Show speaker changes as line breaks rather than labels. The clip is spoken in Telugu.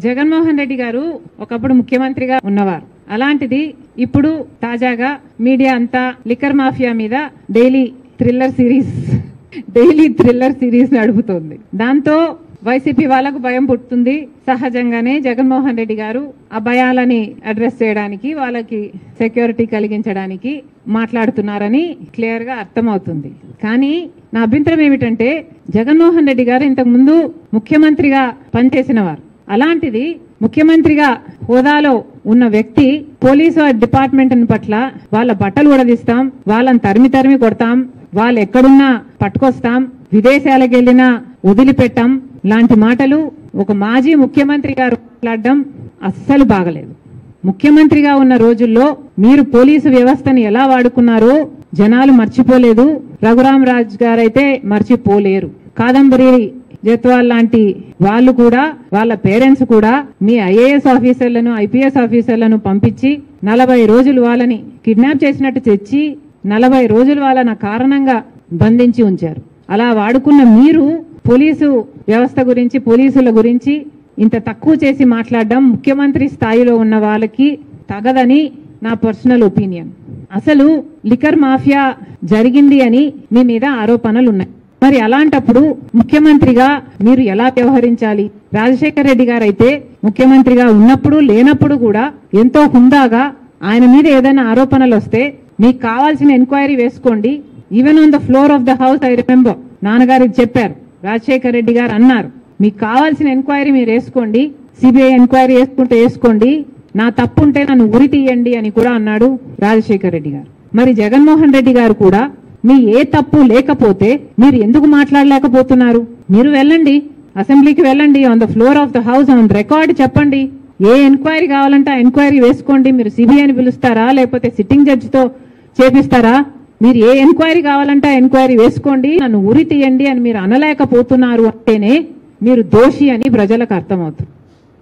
జగన్మోహన్ రెడ్డి గారు ఒకప్పుడు ముఖ్యమంత్రిగా ఉన్నవారు. అలాంటిది ఇప్పుడు తాజాగా మీడియా అంతా లిక్కర్ మాఫియా మీద డైలీ థ్రిల్లర్ సిరీస్ నడుపుతోంది. దాంతో వైసీపీ వాళ్ళకు భయం పుట్టుతుంది. సహజంగానే జగన్మోహన్ రెడ్డి గారు ఆ భయాలని అడ్రస్ చేయడానికి, వాళ్ళకి సెక్యూరిటీ కలిగించడానికి మాట్లాడుతున్నారని క్లియర్ గా అర్థమవుతుంది. కానీ నా అభ్యంతరం ఏమిటంటే, జగన్మోహన్ రెడ్డి గారు ఇంతకు ముందు ముఖ్యమంత్రిగా పనిచేసిన వారు. అలాంటిది ముఖ్యమంత్రిగా హోదాలో ఉన్న వ్యక్తి పోలీసు డిపార్ట్మెంట్ పట్ల వాళ్ళ బట్టలు ఉడదీస్తాం, వాళ్ళని తరిమి కొడతాం, వాళ్ళు ఎక్కడున్నా పట్టుకొస్తాం, విదేశాలకు వెళ్ళినా వదిలిపెట్టాం లాంటి మాటలు ఒక మాజీ ముఖ్యమంత్రి గారు మాట్లాడడం అస్సలు బాగలేదు. ముఖ్యమంత్రిగా ఉన్న రోజుల్లో మీరు పోలీసు వ్యవస్థని ఎలా వాడుకున్నారో జనాలు మర్చిపోలేదు. రఘురామరాజు గారైతే మర్చిపోలేరు. కాదంబరి జత్వాల్ లాంటి వాళ్ళు కూడా, వాళ్ళ పేరెంట్స్ కూడా మీ ఐఏఎస్ ఆఫీసర్లను, ఐపీఎస్ ఆఫీసర్లను పంపించి 40 రోజులు వాళ్ళని కిడ్నాప్ చేసినట్టు తెచ్చి 40 రోజులు వాళ్ళని కారణంగా బంధించి ఉంచారు. అలా వాడుకున్న మీరు పోలీసు వ్యవస్థ గురించి, పోలీసుల గురించి ఇంత తక్కువ చేసి మాట్లాడడం ముఖ్యమంత్రి స్థాయిలో ఉన్న వాళ్ళకి తగదని నా పర్సనల్ ఒపీనియన్. అసలు లిక్కర్ మాఫియా జరిగింది అని మీ మీద ఆరోపణలు ఉన్నాయి. మరి అలాంటప్పుడు ముఖ్యమంత్రిగా మీరు ఎలా వ్యవహరించాలి? రాజశేఖర రెడ్డి గారు అయితే ముఖ్యమంత్రిగా ఉన్నప్పుడు లేనప్పుడు కూడా ఎంతో హుందాగా ఆయన మీద ఏదైనా ఆరోపణలు వస్తే మీకు కావాల్సిన ఎంక్వైరీ వేసుకోండి. Even on the floor of the house I remember నాన్నగారికి చెప్పారు, రాజశేఖర రెడ్డి గారు అన్నారు, మీకు కావాల్సిన ఎంక్వైరీ మీరు వేసుకోండి, సిబిఐ ఎంక్వైరీ వేసుకోండి, నా తప్పు ఉంటే నన్ను ఉరి తీయండి అని కూడా అన్నాడు రాజశేఖర రెడ్డి గారు. మరి జగన్మోహన్ రెడ్డి గారు కూడా మీ ఏ తప్పు లేకపోతే మీరు ఎందుకు మాట్లాడలేకపోతున్నారు? మీరు వెళ్ళండి, అసెంబ్లీకి వెళ్ళండి, on the floor of the house on record చెప్పండి, ఏ ఎంక్వైరీ కావాలంటే ఎంక్వైరీ వేసుకోండి. మీరు సిబిఐని పిలుస్తారా, లేకపోతే సిట్టింగ్ జడ్జితో చేపిస్తారా? మీరు ఏ ఎంక్వైరీ కావాలంటే ఎంక్వైరీ వేసుకోండి, నన్ను ఉరి తీయండి అని మీరు అనలేకపోతున్నారు అంటేనే మీరు దోషి అని ప్రజలకు అర్థమవుతుంది.